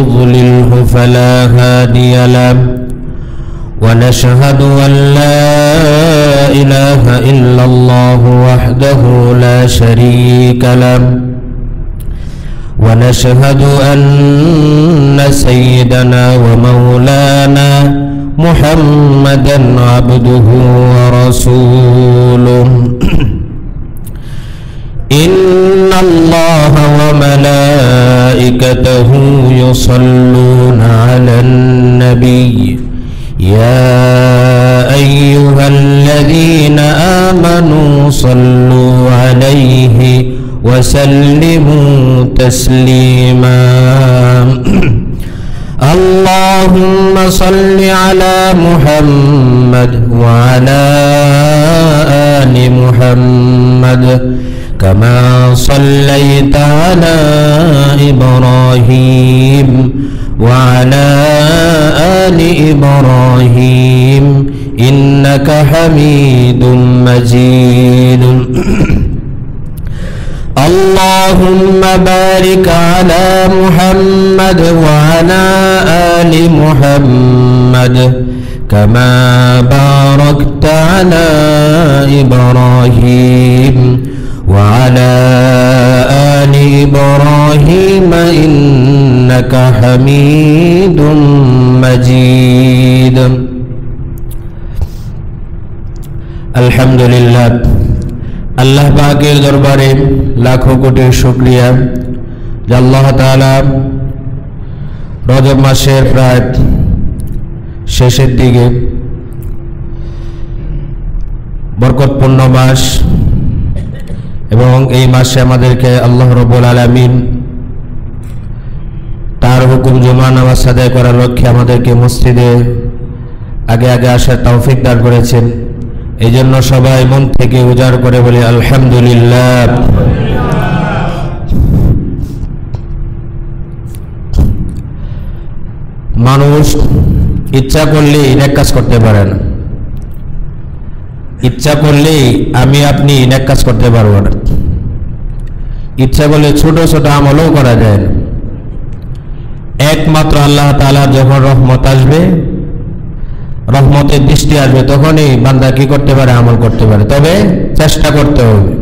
يضلله فلا هادي له ونشهد أن لا إله إلا الله وحده لا شريك له ونشهد أن سيدنا ومولانا محمدا عبده ورسوله إن الله وملائكته يصلون على النبي يا أيها الذين آمنوا صلوا عليه وسلموا تسليما اللهم صل على محمد وعلى آل محمد كما صليت على إبراهيم وعلى آل إبراهيم إنك حميد مجيد اللهم بارك على محمد وعلى آل محمد كما باركت على إبراهيم وعلى آل إبراهيم إنك حميد مجيد الحمد لله আল্লাহ পাকের দরবারে লাখো কোটি শুকরিয়া যে আল্লাহ তাআলা রজব মাসের প্রায় শেষের দিকে বরকতপূর্ণ মাস এবং এই মাসে আমাদেরকে আল্লাহ রাব্বুল আলামিন তার হুকুম জুমা নামাজ আদায় করার লক্ষ্যে আমাদেরকে মসজিদে আগে আগে আসার তৌফিক দান করেছেন। এই জন্য সবাই মন থেকে উজাড় করে বলি আলহামদুলিল্লাহ। মানুষ ইচ্ছা করলেই নেক কাজ করতে পারে না, ইচ্ছা করলেই আমি আপনি নেক কাজ করতে পারবো না। ইচ্ছা করলে ছোট ছোট আমলও করা যায় না। একমাত্র আল্লাহ তাআলার যখন রহমত আসবে, রহমতের দৃষ্টি আসবে, তখনই বান্দা কি করতে পারে, আমল করতে পারে। তবে চেষ্টা করতে হবে।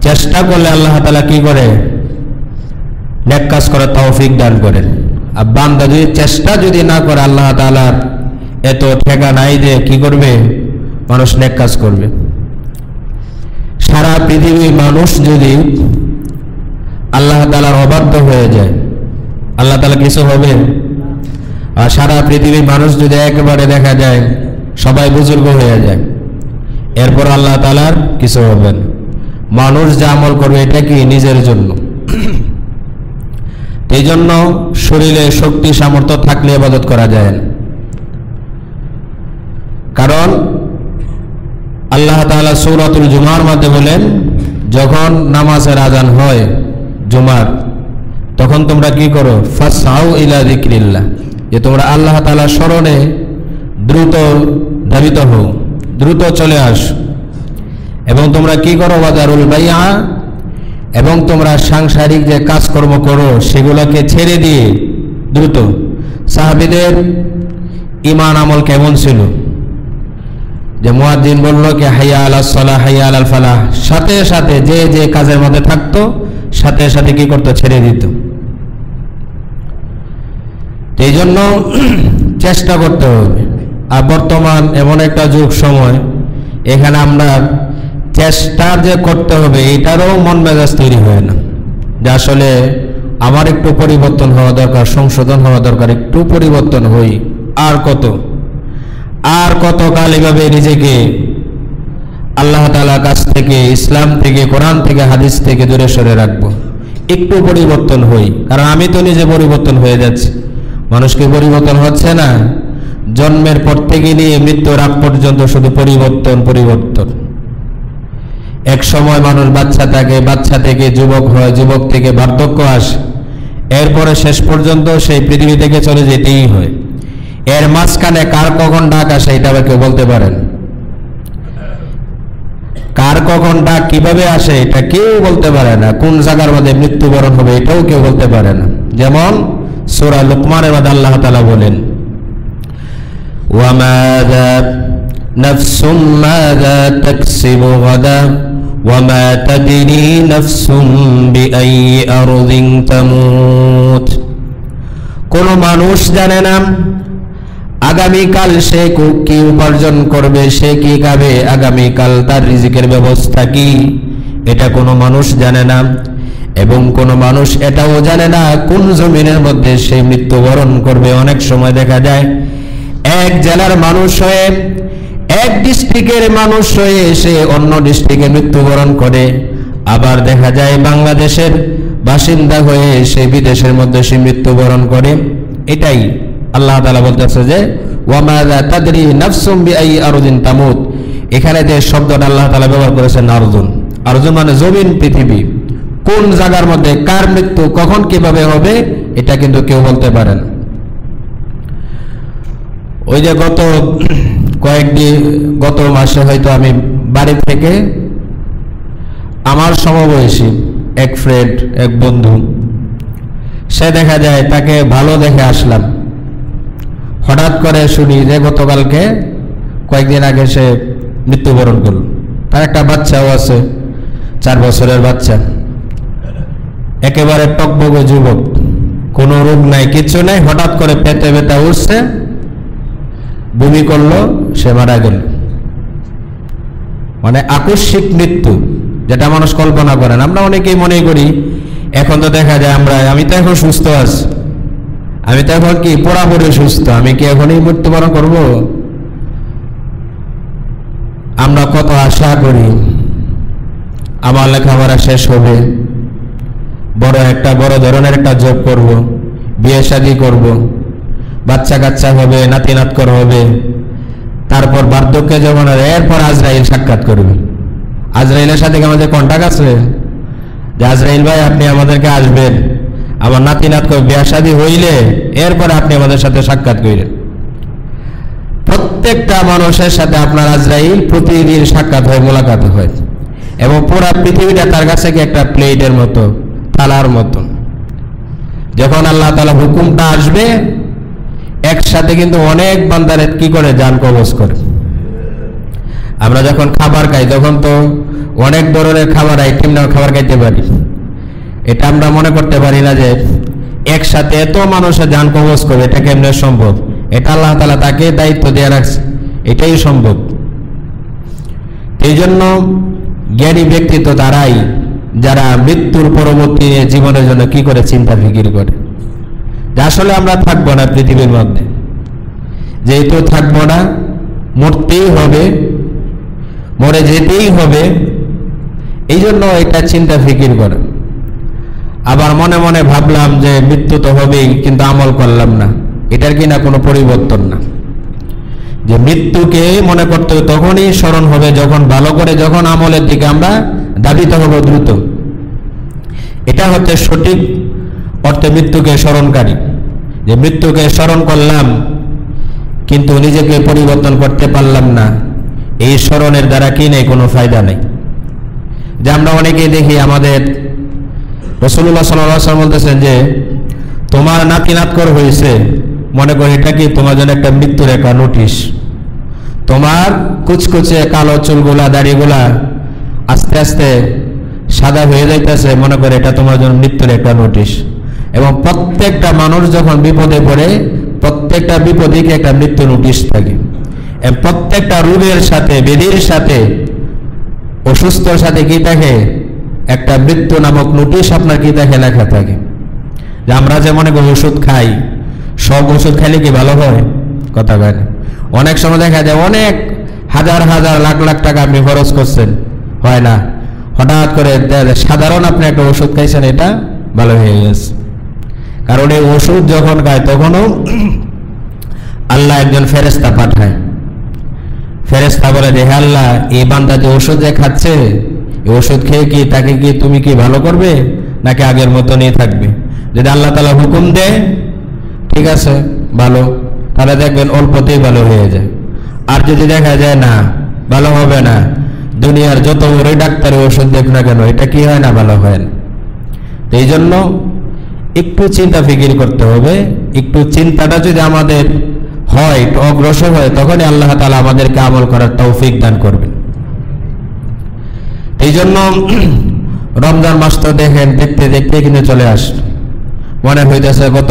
চেষ্টা করলে আল্লাহ তাআলা কি করে, নেক কাজ করার তৌফিক দান করেন। আর বান্দা যদি চেষ্টা যদি না করে, আল্লাহ তাআলার এত ঠেকা নাই যে কি করবে, মানুষ নেক কাজ করবে। সারা পৃথিবীর মানুষ যদি আল্লাহ তাআলার অবাধ্য হয়ে যায়, আল্লাহ তাআলা কিছু হবে? আর সারা পৃথিবীর মানুষ যদি একেবারে দেখা যায় সবাই বুজুর্গ হয়ে যায়, এরপর আল্লাহ তাআলার কিছু হবে না। মানুষ যা আমল করবে এটা কি নিজের জন্য। এই জন্য শরীরে শক্তি সামর্থ্য থাকলে ইবাদত করা যায় না। কারণ আল্লাহ তাআলা সূরাতুল জুমার মধ্যে বলেন, যখন নামাজের আজান হয় জুমার, তখন তোমরা কি করো, ফাসআউ ইলা যিকরিল্লাহ, যে তোমরা আল্লাহ তাআলার স্মরণে দ্রুত ধাবিত হও, দ্রুত চলে আস। এবং তোমরা কি করো, ওয়াদারুল বাইআ, এবং তোমরা সাংসারিক যে কাজকর্ম করো সেগুলোকে ছেড়ে দিয়ে দ্রুত। সাহাবীদের ঈমান আমল কেমন ছিল, যে মুয়াজ্জিন বললো কি হাইয়া আলাস সালাহ হাইয়া আলাল ফালাহ, সাথে সাথে যে যে কাজের মধ্যে থাকতো সাথে সাথে কি করতো, ছেড়ে দিত। এই জন্য চেষ্টা করতে হবে। আর বর্তমান এমন একটা যুগ সময়, এখানে আমরা চেষ্টা যে করতে হবে এটারও মন মেজাজ তৈরি হয় না, যে আসলে আমার একটু পরিবর্তন হওয়া দরকার, সংশোধন হওয়া দরকার, একটু পরিবর্তন হই। আর কত কাল এভাবে নিজেকে আল্লাহ তাআলার কাছ থেকে, ইসলাম থেকে, কোরআন থেকে, হাদিস থেকে দূরে সরে রাখবো। একটু পরিবর্তন হই, কারণ আমি তো নিজে পরিবর্তন হয়ে যাচ্ছি, মানুষকে পরিবর্তন হচ্ছে না। জন্মের পর থেকে নিয়ে মৃত্যুর আগ পর্যন্ত শুধু পরিবর্তন পরিবর্তন। এক সময় মানুষ বাচ্চা থাকে, বাচ্চা থেকে যুবক হয়, যুবক থেকে বার্ধক্য আসে, এরপরে শেষ পর্যন্ত সেই পৃথিবী থেকে চলে যেতেই হয়। এর মাঝখানে কার কখন ডাক আসে এটা আবার কেউ বলতে পারেন? কার কখন ডাক কিভাবে আসে এটা কেউ বলতে পারে না। কোন জায়গার মধ্যে মৃত্যুবরণ হবে এটাও কেউ বলতে পারে না। যেমন সূরা লুকমানের মধ্যে আল্লাহ তাআলা বলেন, ওয়ামাযা নাফসুম মাযা তাকসিবু গাদা ওয়ামা তাদরি নাফসুম বিআইয়ি আরদিন তামুত। কোন মানুষ জানে না আগামীকাল সে কি উপার্জন করবে, সে কি খাবে, আগামীকাল তার রিজিকের ব্যবস্থা কি, এটা কোনো মানুষ জানে না। এবং কোনো মানুষ এটাও জানে না কোন জমিনের মধ্যে সে মৃত্যুবরণ করবে। অনেক সময় দেখা যায় এক জেলার মানুষ হয়ে, এক ডিস্ট্রিক্টের মানুষ হয়ে সে অন্য ডিস্ট্রিক্টে মৃত্যুবরণ করে, আবার দেখা যায় বাংলাদেশের বাসিন্দা হয়ে সে বিদেশের মধ্যে সে মৃত্যুবরণ করে। এটাই আল্লাহ তাআলা বলতেছে যে ওয়ামা লা তাদরি নাফসুম বিআইয়ি আরদিন তামুত। এখানে যে শব্দটা আল্লাহ তাআলা ব্যবহার করেছেন আরদুন, আরদুন মানে জমিন, পৃথিবী, কোন জায়গার মধ্যে কার মৃত্যু কখন কিভাবে হবে এটা কিন্তু কেউ বলতে পারে না। ওই যে গত মাসে হয়তো আমি বাড়ি থেকে আমার সমবয়সী এক ফ্রেন্ড, এক বন্ধু, সে দেখা যায় তাকে ভালো দেখে আসলাম, হঠাৎ করে শুনি যে গতকালকে কয়েকদিন আগে সে মৃত্যুবরণ করল। তার একটা বাচ্চাও আছে, 4 বছরের বাচ্চা, একেবারে টকবগে যুবক, কোনো রোগ নাই, কিছু নাই, হঠাৎ করে পেটে ব্যথা উঠছে, বমি করলো, সে মারা গেল। মানে আকস্মিক মৃত্যু, যেটা মানুষ কল্পনা করেন। আমরা অনেকেই মনে করি এখন তো দেখা যায় আমি তো এখন সুস্থ আছি, আমি তো এখন কি পুরাপুরি সুস্থ, আমি কি এখনই মৃত্যুবরণ করব? আমরা কত আশা করি আমার লেখাপড়া শেষ হবে, বড় ধরনের একটা জব করব, বিয়ে শাদী করব, বাচ্চা কাচ্চা হবে, নাতি নাতকর হবে, তারপর বার্ধক্যে যখন এরপর আজরাইল সাক্ষাৎ করবে। আজরাইলের সাথে আমাদের কন্টাক্ট আছে যে আজরাইল ভাই আপনি আমাদেরকে আসবেন, আমার নাতি নাতকর বিয়ে শাদী হইলে এরপর আপনি আমাদের সাথে সাক্ষাৎ করেন। প্রত্যেকটা মানুষের সাথে আপনার আজরাইল প্রতিদিন সাক্ষাৎ হয়, মোলাকাত হয়, এবং পুরা পৃথিবীটা তার কাছে কি একটা প্লেটের মতো, থালার মতো। যখন আল্লাহ তাআলা হুকুমটা আসবে একসাথে কিন্তু অনেক বান্দারে কি করে জান কবজ করে। আমরা যখন খাবার খাই তখন তো অনেক ধরনের খাবার আইটেম না খাবার খাইতে পারি, এটা আমরা মনে করতে পারি না যে একসাথে এত মানুষের জান কবজ করবে, এটা কেমনে সম্ভব? এটা আল্লাহ তাআলা তাকে দায়িত্ব দিয়ে রাখছে, এটাই সম্ভব। এই জন্য জ্ঞানী ব্যক্তি তো তারাই যারা মৃত্যুর পরবর্তী জীবনের জন্য কি করে চিন্তা ফিকির করে যে আসলে আমরা থাকবো না পৃথিবীর মধ্যে, যেহেতু থাকবো না, মরতেই হবে, মরে যেতেই হবে, এই জন্য এটা চিন্তা ফিকির করে। আবার মনে মনে ভাবলাম যে মৃত্যু তো হবেই, কিন্তু আমল করলাম না, এটার কিনা কোনো পরিবর্তন না। যে মৃত্যুকে মনে করতে তখনই স্মরণ হবে যখন ভালো করে, যখন আমলের দিকে আমরা ধাবিত হব দ্রুত। এটা হচ্ছে সঠিক অর্থে মৃত্যুকে স্মরণকারী। যে মৃত্যুকে স্মরণ করলাম কিন্তু নিজেকে পরিবর্তন করতে পারলাম না, এই স্মরণের দ্বারা কি নেই, কোনো ফায়দা নেই। যে আমরা অনেকেই দেখি আমাদের রাসূলুল্লাহ সাল্লাল্লাহু আলাইহি ওয়াসাল্লাম বলতেছেন যে তোমার নাতি নাতকর হয়েছে, মনে করি এটা কি তোমার জন্য একটা মৃত্যুর একটা নোটিশ। তোমার কুচকুচে কালো চুলগুলা, দাড়িগুলা আস্তে আস্তে সাদা হয়ে যাইতেছে, মনে করে এটা তোমার জন্য মৃত্যুর একটা নোটিশ। এবং প্রত্যেকটা মানুষ যখন বিপদে পড়ে, প্রত্যেকটা বিপদে একটা মৃত্যু নোটিশ থাকে। প্রত্যেকটা রোগের সাথে, ব্যাধির সাথে, অসুস্থর সাথে কি থাকে, একটা মৃত্যু নামক নোটিশ আপনার কি থাকে, লেখা থাকে। যে আমরা যে মনে করি ওষুধ খাই, সব ওষুধ খাইলে কি ভালো হয়? কথা কয় না। অনেক সময় দেখা যায় অনেক হাজার হাজার লাখ লাখ টাকা আপনি খরচ করছেন, হয় না, হঠাৎ করে সাধারণ আপনি একটা ওষুধ খাইছেন, এটা ভালো হয়ে গেছে। কারণ এই ওষুধ যখন খায় তখনও আল্লাহ একজন ফেরেশতা পাঠায়। ফেরেশতা বলে যে হে আল্লাহ, এই বান্দা যে ওষুধ যে খাচ্ছে, এই ওষুধ খেয়ে কি তাকে কি তুমি কি ভালো করবে নাকি আগের মতনই থাকবে? যদি আল্লাহ তাআলা হুকুম দেয় ঠিক আছে ভালো, তাহলে দেখবেন অল্পতেই ভালো হয়ে যায়। আর যদি দেখা যায় না ভালো হবে না, দুনিয়ার যত বড় ডাক্তারের ওষুধ দেখ না কেন, এটা কি হয় না, ভালো হয় না। এই জন্য একটু চিন্তা ফিকির করতে হবে। একটু চিন্তাটা যদি আমাদের হয়, একটু অগ্রসর হয়, তখনই আল্লাহ তাআলা আমাদেরকে আমল করার তৌফিক দান করবেন। এই জন্য রমজান মাস তো দেখেন দেখতে দেখতে কিন্তু চলে আসলো। মনে হইতেছে গত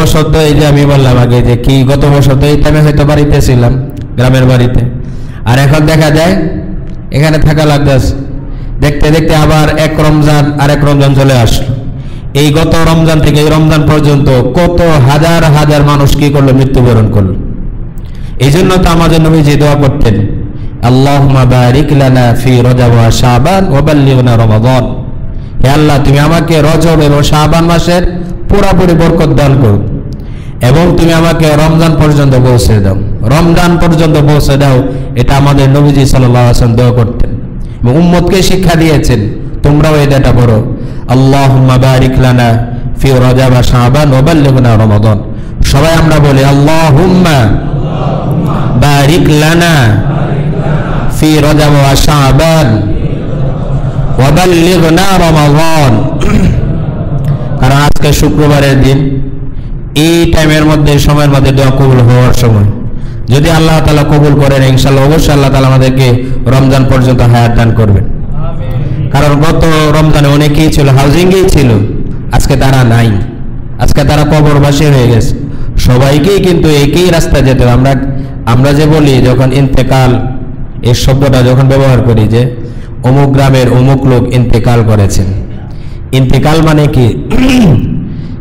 বছর তো এই যে আমি বললাম আগে যে কি গত বছর তো এই টাইমে হয়তো বাড়িতে ছিলাম, গ্রামের বাড়িতে, আর এখন দেখা যায় এখানে থাকা লাগতেছে। দেখতে দেখতে আবার এক রমজান আরেক রমজান চলে আসলো। এই গত রমজান থেকে এই রমজান পর্যন্ত কত হাজার হাজার মানুষ কি করলো, মৃত্যুবরণ করলো। এই জন্য তো আমাদের নবীজি দোয়া করতেন, আল্লাহুম্মা বারিক লানা ফি রজব ওয়া শাবান ওয়া বাল্লিগনা রমাদান। হে আল্লাহ, তুমি আমাকে রজব এবং শাবান মাসের পুরোপুরি বরকত দান করো এবং তুমি আমাকে রমজান পর্যন্ত পৌঁছে দাও, রমজান পর্যন্ত পৌঁছে দাও। এটা আমাদের নবীজি সাল্লাল্লাহু আলাইহি ওয়াসাল্লাম দোয়া করতেন এবং উম্মতকে শিক্ষা দিয়েছেন। তোমরাও এটা পড়ো, আল্লাহুম্মা বারিক লানা ফি রজব ওয়া শাবান ওয়া বাল্লিগনা রমাদান। সবাই আমরা বলি আল্লাহুম্মা বারিক লানা ফি রজব ওয়া শাবান ওয়া বাল্লিগনা রমাদান। কারণ আজকে শুক্রবারের দিন, এই টাইমের মধ্যে, সময়ের মধ্যে দোয়া কবুল হওয়ার সময়। যদি আল্লাহ তাআলা কবুল করেন ইনশাআল্লাহ, অবশ্যই আল্লাহ তাআলা আমাদেরকে রমজান পর্যন্ত হায়াত দান করবেন। কারণ গত রমজানে অনেকেই ছিল, হাউজিংয়েই ছিল, আজকে তারা নাই, আজকে তারা কবরবাসী হয়ে গেছে। সবাইকেই কিন্তু একই রাস্তা যেতে হবে। আমরা যে বলি যখন ইন্তেকাল, এই শব্দটা যখন ব্যবহার করি যে অমুক গ্রামের অমুক লোক ইন্তেকাল করেছেন, ইন্তেকাল মানে কি?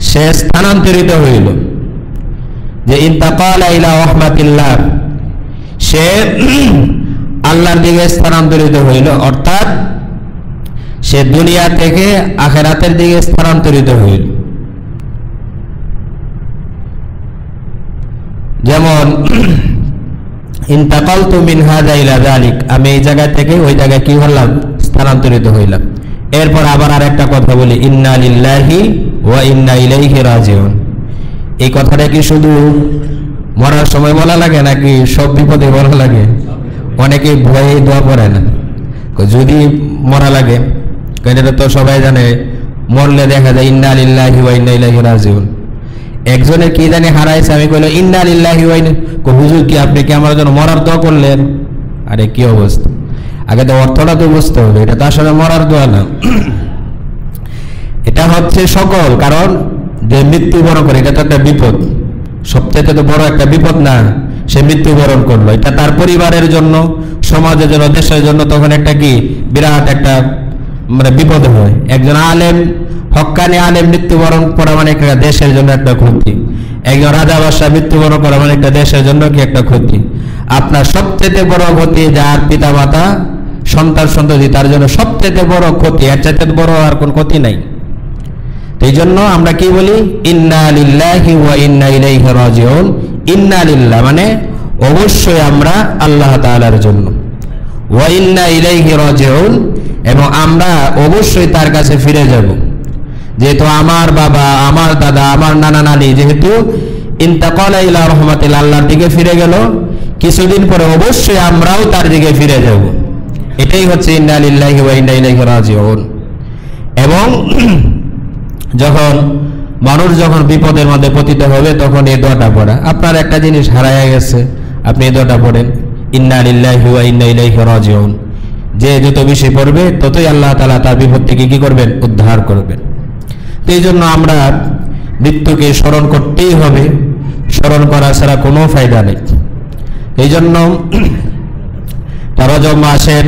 সে স্থানান্তরিত হইল, যে ইন্তাকালা ইলা রাহমাতিল্লাহ, সে আল্লাহর দিকে স্থানান্তরিত হইল, অর্থাৎ সে দুনিয়া থেকে আখিরাতের দিকে স্থানান্তরিত হইল। যেমন ইন্তাকালতু মিন হাযা ইলা যালিক, আমি এই জায়গা থেকে ওই জায়গায় কি হলাম, স্থানান্তরিত হইলাম। এরপর আবার আরেকটা কথা বলি, ইন্না লিল্লাহি ওয়া ইন্না ইলাইহি রাজিউন। এই কথাটা কি শুধু মরার সময় বলা লাগে নাকি সব বিপদে বলা লাগে? অনেকে ভয়ে দোয়া করে না, যদি মরা লাগে, এটা তো সবাই জানে, মরলে দেখা যায় ইন্না লিল্লাহি ওয়া ইন্না ইলাইহি রাজিউন। একজনের কি জানি হারাইছে, আমি কইল ইন্না লিল্লাহি ওয়া ইন্না, হুজুর কি আপনি কি আমার জন্য মরার দোয়া করলেন? আরে কি অবস্থা, আগে তো অর্থটা তো বুঝতে হবে, এটা তো আসলে মরার দোয়া না। এটা হচ্ছে সকল, কারণ যে মৃত্যুবরণ করে এটা তো একটা বিপদ, সবচেয়ে তো বড় একটা বিপদ না, সে মৃত্যুবরণ করলো, এটা তার পরিবারের জন্য, সমাজের জন্য, দেশের জন্য তখন একটা কি বিরাট একটা মানে বিপদ হয়। একজন আলেম, হক্কানি আলেম মৃত্যুবরণ করা মানে একটা দেশের জন্য একটা ক্ষতি। একজন রাজা বাদশাহ মৃত্যুবরণ করা মানে একটা দেশের জন্য কি একটা ক্ষতি। আপনার সবচেয়ে বড় ক্ষতি যার পিতা মাতা, সন্তান সন্ততি, তার জন্য সবচেয়ে বড় ক্ষতি, এর চাইতে বড় আর কোন ক্ষতি নাই। এই জন্য আমরা কি বলি, ইন্না লিল্লাহি ওয়া ইন্না ইলাইহি রাজিউন। ইন্না লিল্লাহ মানে অবশ্যই আমরা আল্লাহ তাআলার জন্য, ওয়া ইন্না ইলাইহি রাজিউন এবং আমরা অবশ্যই তার কাছে ফিরে যাব। যেহেতু আমার বাবা, আমার দাদা, আমার নানা নানি যেহেতু ইন্তাকালা ইলা রাহমাতিল্লাহ, আল্লাহর দিকে ফিরে গেল, কিছুদিন পরে অবশ্যই আমরাও তার দিকে ফিরে যাব। এটাই হচ্ছে ইন্না লিল্লাহি ওয়া ইন্না ইলাইহি রাজিউন। এবং যখন মানুষ যখন বিপদের মধ্যে পতিত হবে তখন এই দোয়াটা পড়া। আপনার একটা জিনিস হারায় গেছে, আপনি এই দোয়াটা পড়েন, ইন্না লিল্লাহি ওয়া ইন্না ইলাইহি রাজিউন। যে যত বেশি পড়বে ততই আল্লাহ তাআলা তার বিপদ থেকে কি করবেন, উদ্ধার করবেন। তো এই জন্য আমরা মৃত্যুকে স্মরণ করতেই হবে, স্মরণ করা ছাড়া কোনো ফায়দা নেই। এই জন্য রজব মাসের